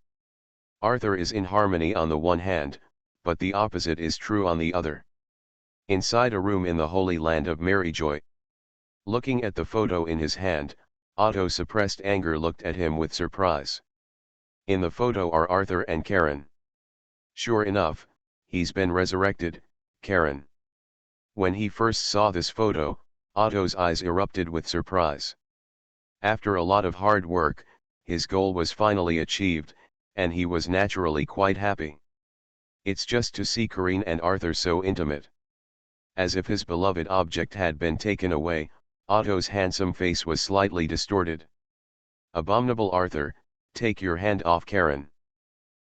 Arthur is in harmony on the one hand, but the opposite is true on the other. Inside a room in the Holy Land of Maryjoy. Looking at the photo in his hand, Otto suppressed anger looked at him with surprise. In the photo are Arthur and Karen. Sure enough, he's been resurrected, Karen. When he first saw this photo, Otto's eyes erupted with surprise. After a lot of hard work, his goal was finally achieved, and he was naturally quite happy. It's just to see Karen and Arthur so intimate. As if his beloved object had been taken away, Otto's handsome face was slightly distorted. Abominable Arthur, take your hand off Karen.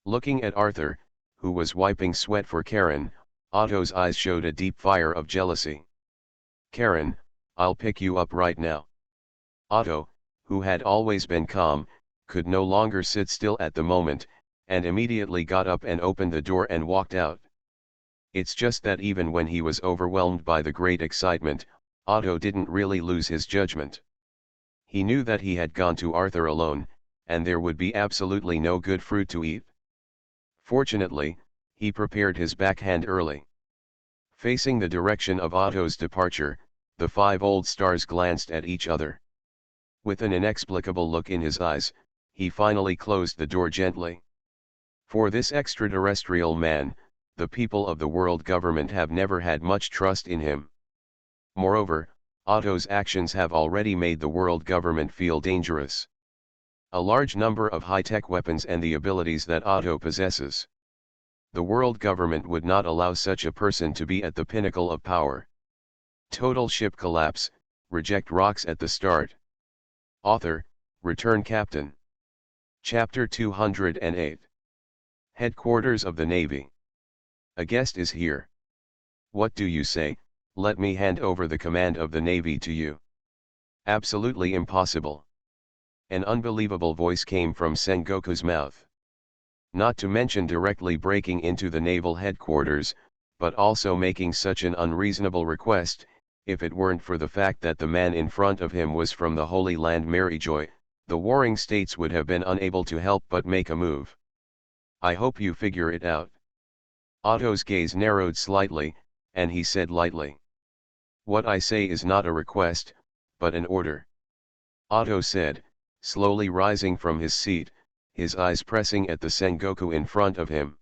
Looking at Arthur, who was wiping sweat for Karen, Otto's eyes showed a deep fire of jealousy. Karen, I'll pick you up right now. Otto, who had always been calm, could no longer sit still at the moment, and immediately got up and opened the door and walked out. It's just that even when he was overwhelmed by the great excitement, Otto didn't really lose his judgment. He knew that he had gone to Arthur alone, and there would be absolutely no good fruit to eat. Fortunately, he prepared his backhand early. Facing the direction of Otto's departure, the 5 old stars glanced at each other. With an inexplicable look in his eyes, he finally closed the door gently. For this extraterrestrial man, the people of the world government have never had much trust in him. Moreover, Otto's actions have already made the world government feel dangerous. A large number of high-tech weapons and the abilities that Otto possesses. The world government would not allow such a person to be at the pinnacle of power. Total ship collapse, reject rocks at the start. Author, Return Captain. Chapter 208. Headquarters of the Navy. A guest is here. What do you say? Let me hand over the command of the Navy to you. Absolutely impossible. An unbelievable voice came from Sengoku's mouth. Not to mention directly breaking into the naval headquarters, but also making such an unreasonable request. If it weren't for the fact that the man in front of him was from the Holy Land Maryjoy, the warring states would have been unable to help but make a move. I hope you figure it out. Otto's gaze narrowed slightly, and he said lightly. What I say is not a request, but an order. Otto said, slowly rising from his seat, his eyes pressing at the Sengoku in front of him.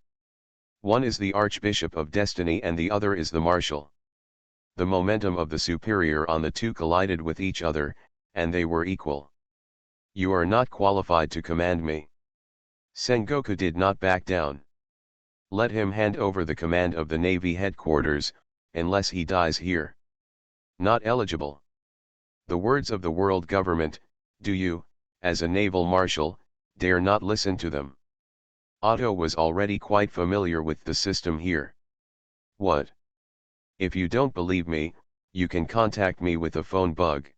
One is the Archbishop of Destiny and the other is the Marshal. The momentum of the superior on the two collided with each other, and they were equal. You are not qualified to command me. Sengoku did not back down. Let him hand over the command of the Navy headquarters, unless he dies here. Not eligible. The words of the world government, do you, as a naval marshal, dare not listen to them? Otto was already quite familiar with the system here. What? If you don't believe me, you can contact me with a phone bug.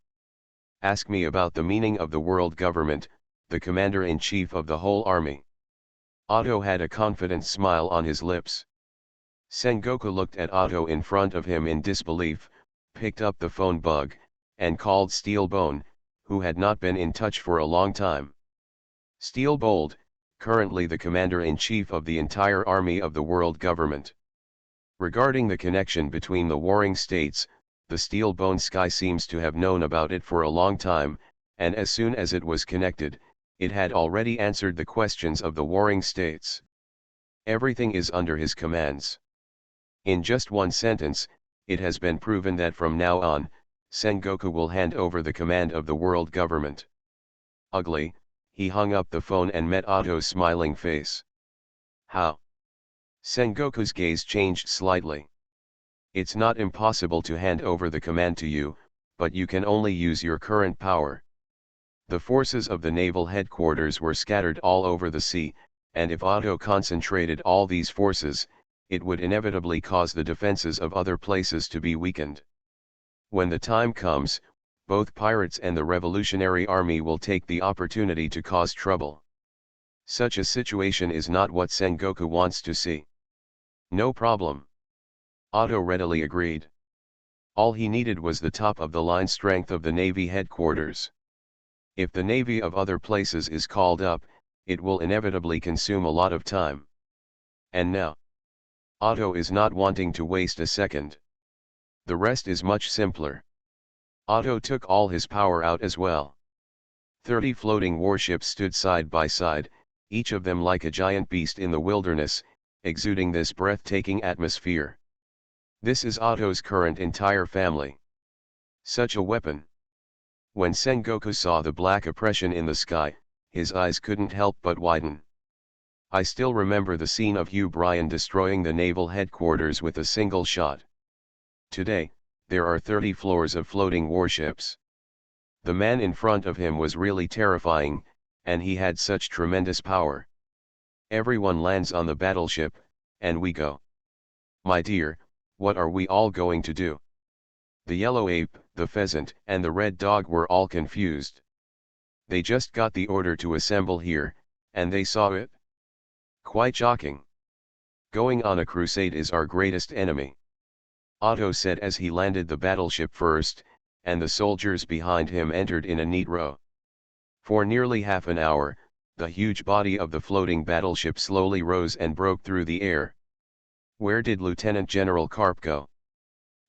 Ask me about the meaning of the world government, the commander-in-chief of the whole army. Otto had a confident smile on his lips. Sengoku looked at Otto in front of him in disbelief, picked up the phone bug, and called Steelbone, who had not been in touch for a long time. Steelbold, currently the commander-in-chief of the entire army of the world government. Regarding the connection between the warring states, the Steelbone Sky seems to have known about it for a long time, and as soon as it was connected, it had already answered the questions of the warring states. Everything is under his commands. In just one sentence, it has been proven that from now on, Sengoku will hand over the command of the world government. Ugly, he hung up the phone and met Otto's smiling face. How? Sengoku's gaze changed slightly. It's not impossible to hand over the command to you, but you can only use your current power. The forces of the naval headquarters were scattered all over the sea, and if Otto concentrated all these forces, it would inevitably cause the defenses of other places to be weakened. When the time comes, both pirates and the Revolutionary Army will take the opportunity to cause trouble. Such a situation is not what Sengoku wants to see. No problem. Otto readily agreed. All he needed was the top-of-the-line strength of the Navy headquarters. If the Navy of other places is called up, it will inevitably consume a lot of time. And now, Otto is not wanting to waste a second. The rest is much simpler. Otto took all his power out as well. 30 floating warships stood side by side, each of them like a giant beast in the wilderness, exuding this breathtaking atmosphere. This is Otto's current entire family. Such a weapon. When Sengoku saw the black oppression in the sky, his eyes couldn't help but widen. I still remember the scene of Hugh Bryan destroying the naval headquarters with a single shot. Today, there are 30 floors of floating warships. The man in front of him was really terrifying, and he had such tremendous power. Everyone lands on the battleship, and we go. My dear, what are we all going to do? The yellow ape, the pheasant, and the red dog were all confused. They just got the order to assemble here, and they saw it. Quite shocking. Going on a crusade is our greatest enemy. Otto said as he landed the battleship first, and the soldiers behind him entered in a neat row. For nearly half an hour, the huge body of the floating battleship slowly rose and broke through the air. Where did Lieutenant General Karp go?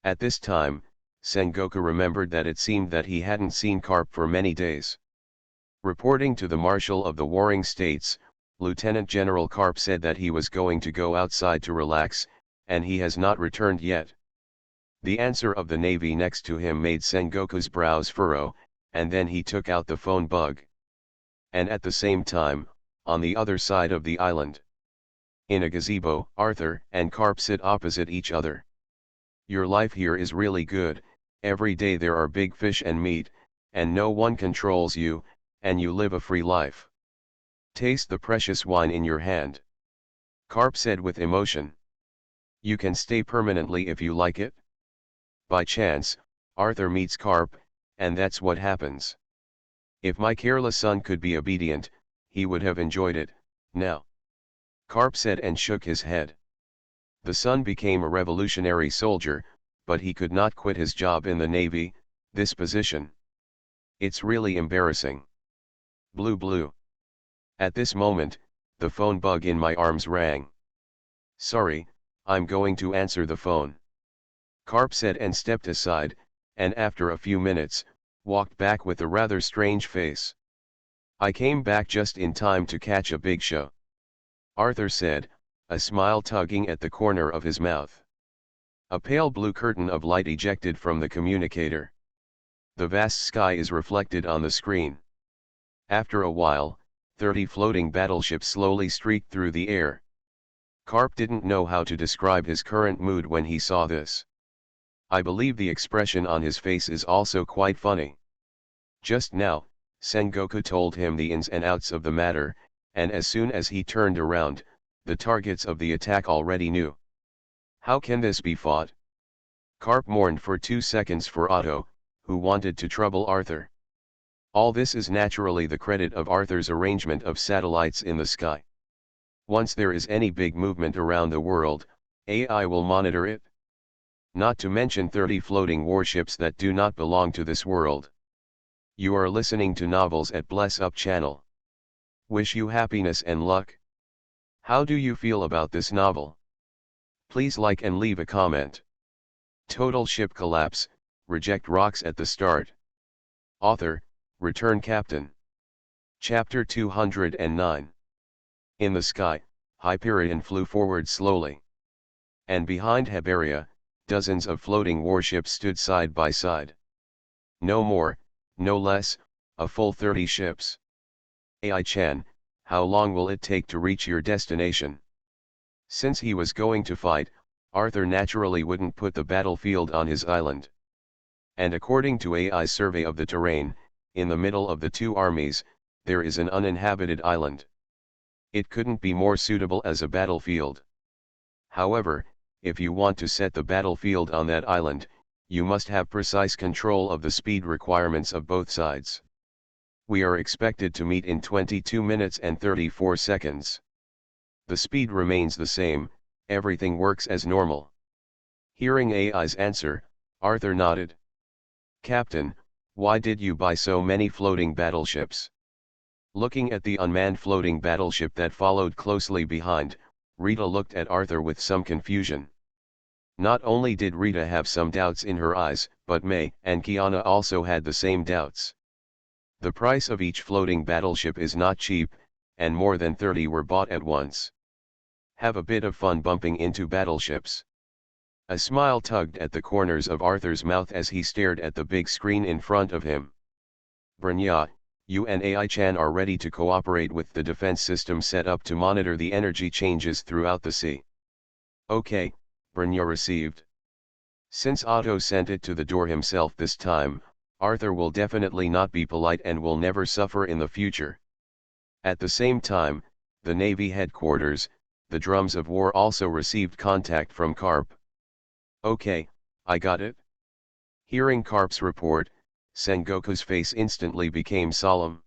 At this time, Sengoku remembered that it seemed that he hadn't seen Karp for many days. Reporting to the Marshal of the Warring States, Lieutenant General Karp said that he was going to go outside to relax, and he has not returned yet. The answer of the Navy next to him made Sengoku's brows furrow, and then he took out the phone bug. And at the same time, on the other side of the island, in a gazebo, Arthur and Karp sit opposite each other. Your life here is really good, every day there are big fish and meat, and no one controls you, and you live a free life. Taste the precious wine in your hand. Karp said with emotion. You can stay permanently if you like it. By chance, Arthur meets Karp, and that's what happens. If my careless son could be obedient, he would have enjoyed it, now. Karp said and shook his head. The son became a revolutionary soldier, but he could not quit his job in the Navy, this position. It's really embarrassing. Blue blue. At this moment, the phone bug in my arms rang. Sorry, I'm going to answer the phone. Karp said and stepped aside, and after a few minutes, walked back with a rather strange face. I came back just in time to catch a big show, Arthur said, a smile tugging at the corner of his mouth. A pale blue curtain of light ejected from the communicator. The vast sky is reflected on the screen. After a while, 30 floating battleships slowly streaked through the air. Karp didn't know how to describe his current mood when he saw this. I believe the expression on his face is also quite funny. Just now, Sengoku told him the ins and outs of the matter, and as soon as he turned around, the targets of the attack already knew. How can this be fought? Karp mourned for 2 seconds for Otto, who wanted to trouble Arthur. All this is naturally the credit of Arthur's arrangement of satellites in the sky. Once there is any big movement around the world, AI will monitor it. Not to mention 30 floating warships that do not belong to this world. You are listening to Novels at Bless Up channel. Wish you happiness and luck. How do you feel about this novel? Please like and leave a comment. Total ship collapse, reject rocks at the start. Author, Return Captain. Chapter 209. In the sky, Hyperion flew forward slowly. And behind Hiberia, dozens of floating warships stood side by side. No more, no less, a full 30 ships. AI-chan, how long will it take to reach your destination? Since he was going to fight, Arthur naturally wouldn't put the battlefield on his island. And according to AI's survey of the terrain, in the middle of the two armies, there is an uninhabited island. It couldn't be more suitable as a battlefield. However, if you want to set the battlefield on that island, you must have precise control of the speed requirements of both sides. We are expected to meet in 22 minutes and 34 seconds. The speed remains the same, everything works as normal. Hearing AI's answer, Arthur nodded. Captain, why did you buy so many floating battleships? Looking at the unmanned floating battleship that followed closely behind, Rita looked at Arthur with some confusion. Not only did Rita have some doubts in her eyes, but May and Kiana also had the same doubts. The price of each floating battleship is not cheap, and more than 30 were bought at once. Have a bit of fun bumping into battleships. A smile tugged at the corners of Arthur's mouth as he stared at the big screen in front of him. Branya, you and AI-chan are ready to cooperate with the defense system set up to monitor the energy changes throughout the sea. Okay, Branya received. Since Otto sent it to the door himself this time, Arthur will definitely not be polite and will never suffer in the future. At the same time, the Navy headquarters, the drums of war also received contact from Karp. Okay, I got it. Hearing Karp's report, Sengoku's face instantly became solemn.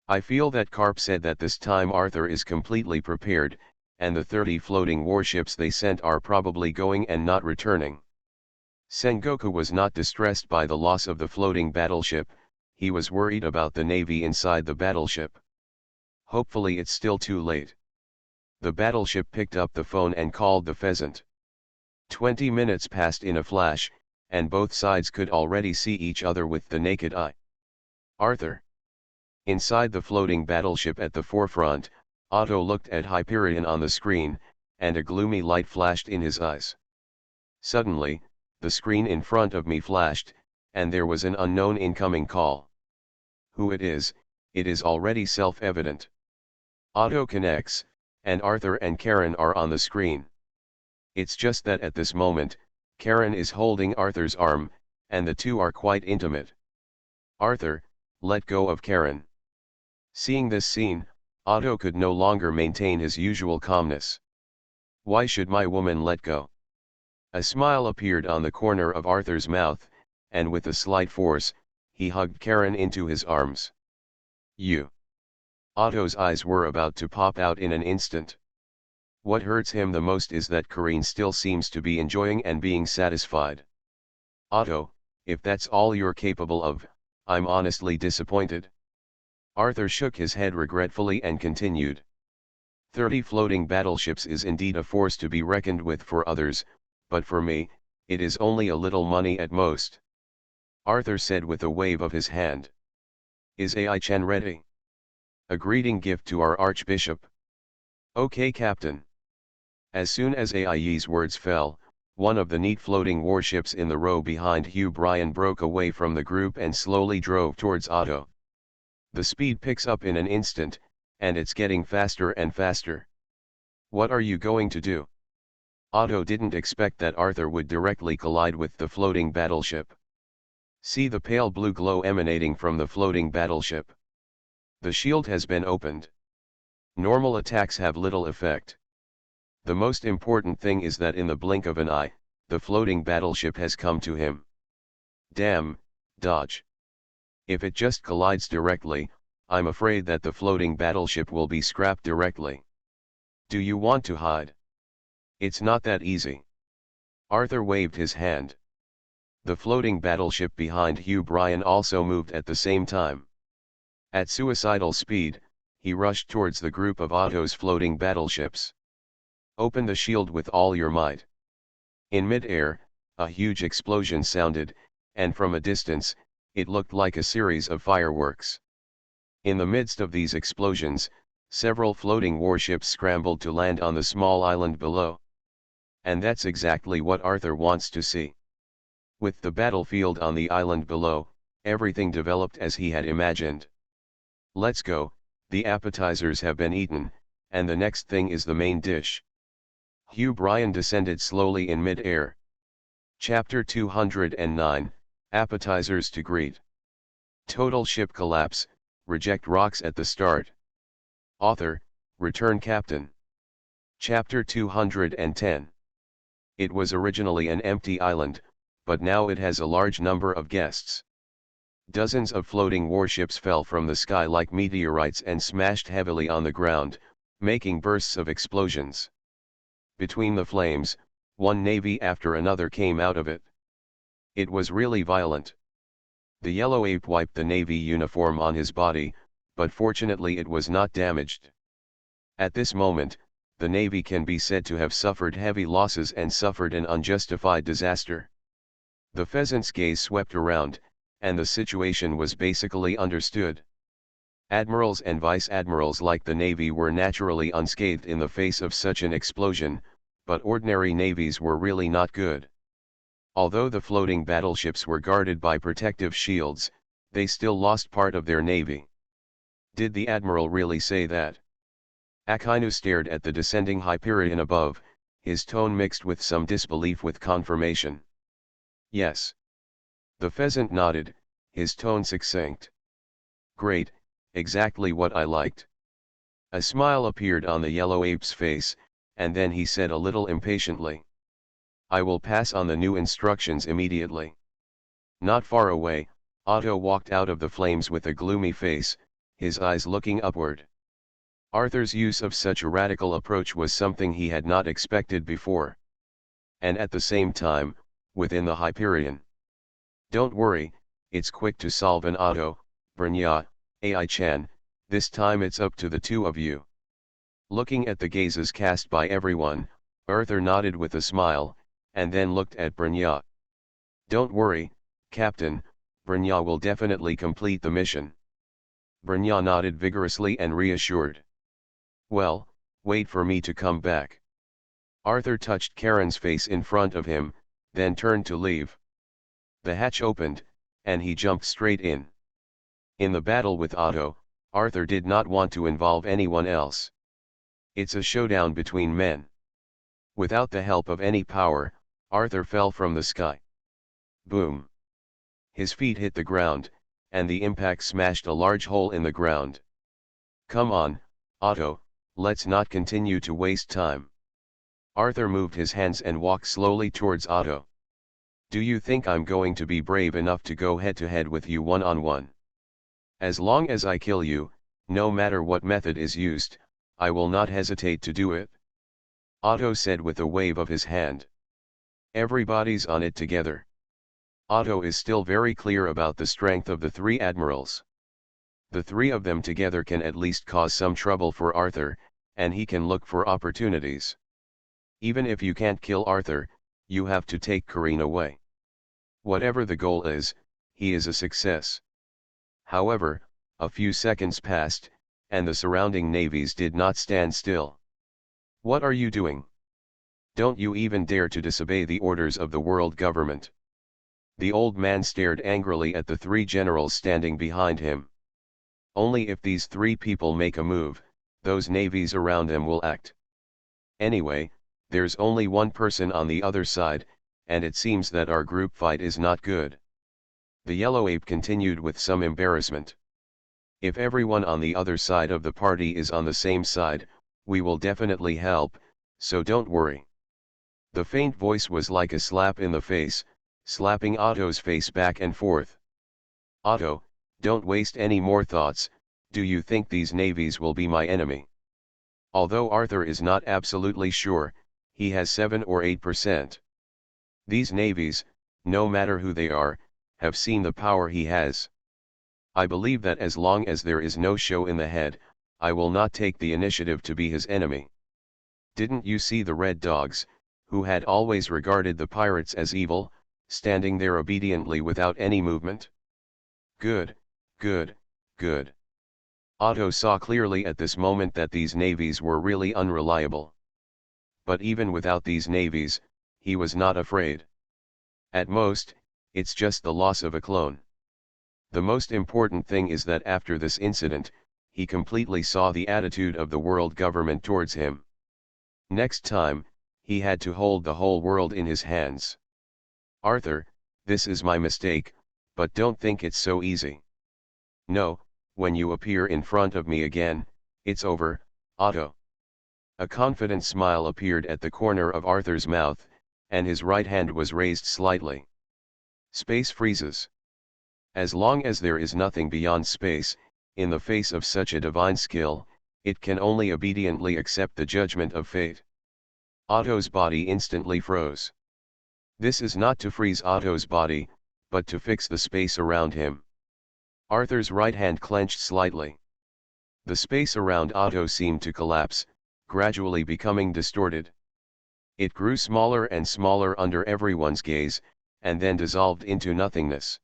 I feel that Karp said that this time Arthur is completely prepared, and the 30 floating warships they sent are probably going and not returning. Sengoku was not distressed by the loss of the floating battleship, he was worried about the navy inside the battleship. Hopefully it's still too late. The battleship picked up the phone and called the Pheasant. 20 minutes passed in a flash, and both sides could already see each other with the naked eye. Arthur. Inside the floating battleship at the forefront, Otto looked at Hyperion on the screen, and a gloomy light flashed in his eyes. Suddenly, the screen in front of me flashed, and there was an unknown incoming call. Who it is already self-evident. Otto connects, and Arthur and Karen are on the screen. It's just that at this moment, Karen is holding Arthur's arm, and the two are quite intimate. Arthur, let go of Karen. Seeing this scene, Otto could no longer maintain his usual calmness. Why should my woman let go? A smile appeared on the corner of Arthur's mouth, and with a slight force, he hugged Karen into his arms. You. Otto's eyes were about to pop out in an instant. What hurts him the most is that Karen still seems to be enjoying and being satisfied. Otto, if that's all you're capable of, I'm honestly disappointed. Arthur shook his head regretfully and continued. 30 floating battleships is indeed a force to be reckoned with for others, but for me, it is only a little money at most. Arthur said with a wave of his hand. Is AI-chan ready? A greeting gift to our Archbishop. Okay, Captain. As soon as AIE's words fell, one of the neat floating warships in the row behind Hugh Bryan broke away from the group and slowly drove towards Otto. The speed picks up in an instant, and it's getting faster and faster. What are you going to do? Otto didn't expect that Arthur would directly collide with the floating battleship. See the pale blue glow emanating from the floating battleship. The shield has been opened. Normal attacks have little effect. The most important thing is that in the blink of an eye, the floating battleship has come to him. Damn, dodge. If it just collides directly, I'm afraid that the floating battleship will be scrapped directly. Do you want to hide? It's not that easy. Arthur waved his hand. The floating battleship behind Hugh Bryan also moved at the same time. At suicidal speed, he rushed towards the group of Otto's floating battleships. Open the shield with all your might. In mid-air, a huge explosion sounded, and from a distance, it looked like a series of fireworks. In the midst of these explosions, several floating warships scrambled to land on the small island below. And that's exactly what Arthur wants to see. With the battlefield on the island below, everything developed as he had imagined. Let's go, the appetizers have been eaten, and the next thing is the main dish. Hugh Bryan descended slowly in mid-air. Chapter 209, Appetizers to Greet. Total ship collapse, reject rocks at the start. Author, return captain. Chapter 210. It was originally an empty island, but now it has a large number of guests. Dozens of floating warships fell from the sky like meteorites and smashed heavily on the ground, making bursts of explosions. Between the flames, one navy after another came out of it. It was really violent. The yellow ape wiped the navy uniform on his body, but fortunately it was not damaged. At this moment, the navy can be said to have suffered heavy losses and suffered an unjustified disaster. The pheasant's gaze swept around, and the situation was basically understood. Admirals and vice-admirals like the Navy were naturally unscathed in the face of such an explosion, but ordinary navies were really not good. Although the floating battleships were guarded by protective shields, they still lost part of their navy. Did the admiral really say that? Akainu stared at the descending Hyperion above, his tone mixed with some disbelief with confirmation. Yes. The pheasant nodded, his tone succinct. Great, exactly what I liked. A smile appeared on the yellow ape's face, and then he said a little impatiently. I will pass on the new instructions immediately. Not far away, Otto walked out of the flames with a gloomy face, his eyes looking upward. Arthur's use of such a radical approach was something he had not expected before. And at the same time, within the Hyperion. Don't worry, it's quick to solve an Otto, Brnya, AI-chan, this time it's up to the two of you. Looking at the gazes cast by everyone, Arthur nodded with a smile, and then looked at Brnya. Don't worry, Captain, Brnya will definitely complete the mission. Brnya nodded vigorously and reassured. Well, wait for me to come back. Arthur touched Karen's face in front of him, then turned to leave. The hatch opened, and he jumped straight in. In the battle with Otto, Arthur did not want to involve anyone else. It's a showdown between men. Without the help of any power, Arthur fell from the sky. Boom. His feet hit the ground, and the impact smashed a large hole in the ground. Come on, Otto, let's not continue to waste time. Arthur moved his hands and walked slowly towards Otto. Do you think I'm going to be brave enough to go head-to-head with you one-on-one? As long as I kill you, no matter what method is used, I will not hesitate to do it. Otto said with a wave of his hand. Everybody's on it together. Otto is still very clear about the strength of the three admirals. The three of them together can at least cause some trouble for Arthur, and he can look for opportunities. Even if you can't kill Arthur, you have to take Karine away. Whatever the goal is, he is a success. However, a few seconds passed, and the surrounding navies did not stand still. "What are you doing? Don't you even dare to disobey the orders of the world government." The old man stared angrily at the three generals standing behind him. "Only if these three people make a move, those navies around them will act. Anyway, there's only one person on the other side, and it seems that our group fight is not good." The yellow ape continued with some embarrassment. "If everyone on the other side of the party is on the same side, we will definitely help, so don't worry." The faint voice was like a slap in the face, slapping Otto's face back and forth. "Otto, don't waste any more thoughts. Do you think these navies will be my enemy?" Although Arthur is not absolutely sure, he has 7 or 8%. These navies, no matter who they are, have seen the power he has. "I believe that as long as there is no show in the head, I will not take the initiative to be his enemy. Didn't you see the Red Dogs, who had always regarded the pirates as evil, standing there obediently without any movement?" "Good, good, good." Otto saw clearly at this moment that these navies were really unreliable. But even without these navies, he was not afraid. At most, it's just the loss of a clone. The most important thing is that after this incident, he completely saw the attitude of the world government towards him. Next time, he had to hold the whole world in his hands. "Arthur, this is my mistake, but don't think it's so easy. No, when you appear in front of me again, it's over, Otto." A confident smile appeared at the corner of Arthur's mouth, and his right hand was raised slightly. Space freezes. As long as there is nothing beyond space, in the face of such a divine skill, it can only obediently accept the judgment of fate. Otto's body instantly froze. This is not to freeze Otto's body, but to fix the space around him. Arthur's right hand clenched slightly. The space around Otto seemed to collapse, gradually becoming distorted. It grew smaller and smaller under everyone's gaze, and then dissolved into nothingness.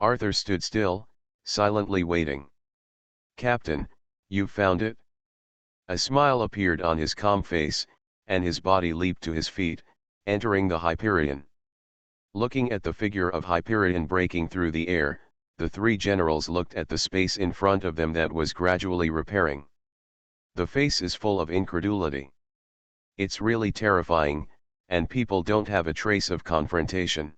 Arthur stood still, silently waiting. "Captain, you've found it?" A smile appeared on his calm face, and his body leaped to his feet, entering the Hyperion. Looking at the figure of Hyperion breaking through the air, the three generals looked at the space in front of them that was gradually repairing. The face is full of incredulity. It's really terrifying, and people don't have a trace of confrontation.